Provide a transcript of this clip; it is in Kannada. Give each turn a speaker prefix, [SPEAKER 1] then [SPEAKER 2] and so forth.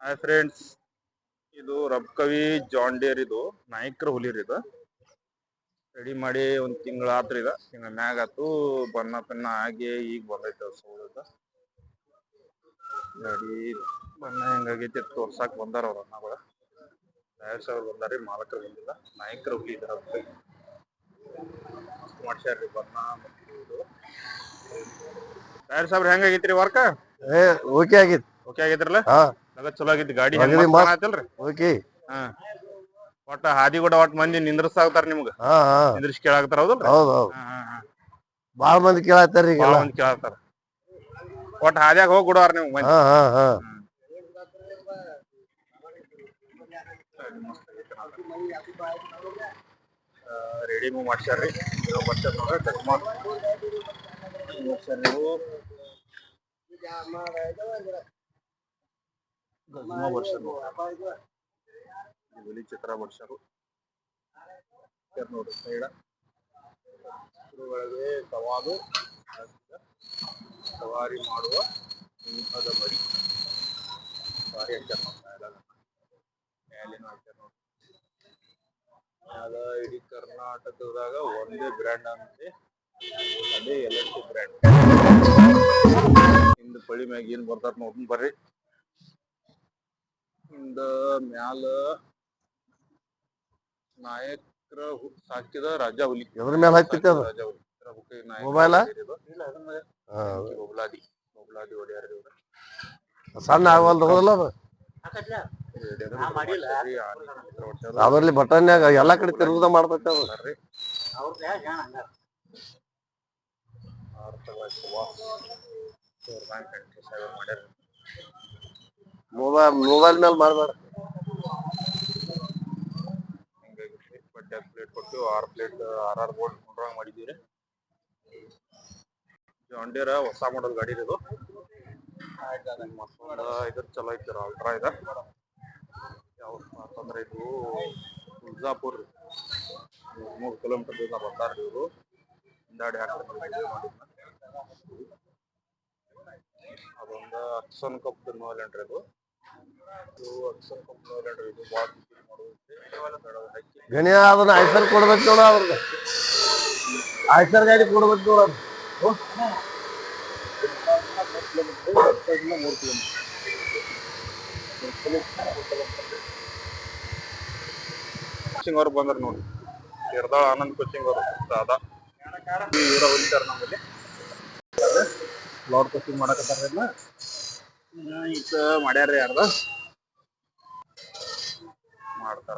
[SPEAKER 1] ಹಾಯ್ ಫ್ರೆಂಡ್ಸ್, ಇದು ರಬ್ಕವಿ ಜಾನ್ ಡೇರ್. ಇದು ನಾಯ್ಕರ ಹುಲಿರ್. ಇದು ರೆಡಿ ಮಾಡಿ ಒಂದ್ ತಿಂಗಳ ಆತ್ರಿ. ಈಗ ತಿಂಗಳ ಮ್ಯಾಗ ಆತು. ಬಣ್ಣ ಪಣ್ಣ ಆಗಿ ಈಗ ಬಂದೈತೆ ಸೋಲದ ಗಾಡಿ. ಬಣ್ಣ ಹೆಂಗಾಗೈತಿ ತೋರ್ಸಾಕ್ ಬಂದಾರ ಅವ್ರ ಅಣ್ಣಗಳ. ಟೈರ್ಸ್ ಅವ್ರು ಬಂದಾರಿ, ಮಾಲಕರು ಬಂದಿಲ್ಲ. ನಾಯ್ಕರ ಹುಲಿ ಇದಾರ ಮಾಡ್ಸ್ಯಾರ್ರಿ ಬಣ್ಣ. ಟೈರ್ ಸಾಬ್ರ ಹೆಂಗಾಗೈತ್ರಿ ವರ್ಕ?
[SPEAKER 2] ಓಕೆ ಆಗಿತ್ತು.
[SPEAKER 1] ಓಕೆ ಆಗೈತ್ರಲ್ಲ? ಚಲೋ ಆಗೈತಿ ಗಾಡಿ.
[SPEAKER 2] ಓಕೆ.
[SPEAKER 1] ಒಟ್ಟ ಹಾದಿ ಕೂಡ ಒಟ್ಟ ಮಂದಿ ನಿಂದ್ರಸಾಗ್ತಾರ ನಿಮ್ಗ. ನಿಂದ್ರಿಸಿ ಕೇಳಾಕ್ತಾರ. ಹೌದಲ್ರಿ?
[SPEAKER 2] ಬಾಳ ಮಂದಿ ಕೇಳಾತಾರ. ಈಗ
[SPEAKER 1] ಬಾಳ ಮಂದಿ ಕೇಳಾಕ್ತಾರ. ಒಟ್ಟ ಹಾದ್ಯಾಗ ಹೋಗಿ ಕೊಡವಾರ ನೀವು ಮಂದಿ. Ready move ಮಾಡ್ಸ್ಯಾರ್ರಿ. ಚಿತ್ರ ಬರ್ಸರು ನೋಡ್ರಿ. ಸೈಡ ಒಳಗೆ ಸವಾರಿ ಮಾಡುವ ಸಿಂಹದ ಮರಿ ಸವಾರಿ ಅದ ಇಡೀ ಕರ್ನಾಟಕದಾಗ ಒಂದೇ ಬ್ರ್ಯಾಂಡ್ ಅಂತೆ, ಅದೇ LSD ಬ್ರ್ಯಾಂಡ್. ಹಿಂದ ಪಳಿ ಮ್ಯಾಗ ಏನ್ ಬರ್ತಾರ ನೋಡ್ಕೊಂಡ್ ಬರ್ರಿ. ಹಿಂದ ಮ್ಯಾಲ ನಾಯಕರ ಸಾಕಿದ ರಾಜ ಹುಲಿ.
[SPEAKER 2] ಎದ್ರ ಮೇಲೆ ಹತ್ತಿತ್ತ ಅದು?
[SPEAKER 1] ರಾಜ ಹುಲಿ
[SPEAKER 2] ಮೊಬೈಲ
[SPEAKER 1] ಮೊಬಲಾದಿ ಹೊಡ್ಯಾರ.
[SPEAKER 2] ಸಣ್ಣ ಆಗವಲ್ದು. ಹೋದಲ್ಲ ಅದು ಅದ್ರಲ್ಲಿ ಬಟನ್ಯಾಗ ಎಲ್ಲಾ ಕಡೆ ತಿರುಗುದ ಮಾಡ್ತೈತೆ ಅದು. ಮೊಬೈಲ್ ಮೇಲೆ ಮಾಡ್ಬೇಡ.
[SPEAKER 1] ಪ್ಲೇಟ್ ಕೊಟ್ಟು 6 ಪ್ಲೇಟ್ 6 ಬೋಲ್ಟ್ ಕೊಂಡ್ರಂಗ್ ಮಾಡಿದ್ದೀರಿ. ಜಾನ್ ಡೀರ್ ಹೊಸ ಮಾಡಲ್ ಗಾಡಿ ಇದು. ಇದ್ರ ಚಲೋ ಐತಿರ ಅಲ್ಟ್ರಾ. ಇದ ಯಾವ್ದಂದ್ರೆ ಇದು ತುಳಜಾಪುರ್ 3 ಕಿಲೋಮೀಟರ್ ದೂರ ಬರ್ತಾರ ಇವರು. ಹಿಂದಾಡಿ ಅದೊಂದು ಅಕ್ಸನ್ ಕಪ್ ನೋಲೆಂಡ್ರಿ. ಇದು ಅಕ್ಸನ್ ಕಪ್ ನೋಲೆಂಡ್ರಿ. ಇದು ಬಾಳ
[SPEAKER 2] ಗಣಿ ಅದನ್ನ ಐಸರ್ ಕೊಡ್ಬೇಕು ನೋಡ. ಅವ್ರಿಗೆ ಐಸರ್ ಗಾಡಿ ಕೊಡ್ಬೇಕು ನೋಡ.
[SPEAKER 1] 3 ಕಿಲೋಮೀಟರ್ ಕೋಚಿಂಗ್ ಅವ್ರು ಬಂದ್ರ ನೋಡಿ. ಇರ್ದಾಳ ಆನಂದ್ ಕೋಚಿಂಗ್ ಅವರು ದಾದಾ ಇವರ ಹೊಲಿತಾರ ನಮ್ಮಲ್ಲಿ. ಬ್ಲೌಡ್ ಕೋಚಿಂಗ್ ಮಾಡಕತ್ತಾರ. ಮಾಡ್ಯಾರ ಯಾರ್ದ ಮಾಡ್ತಾರ.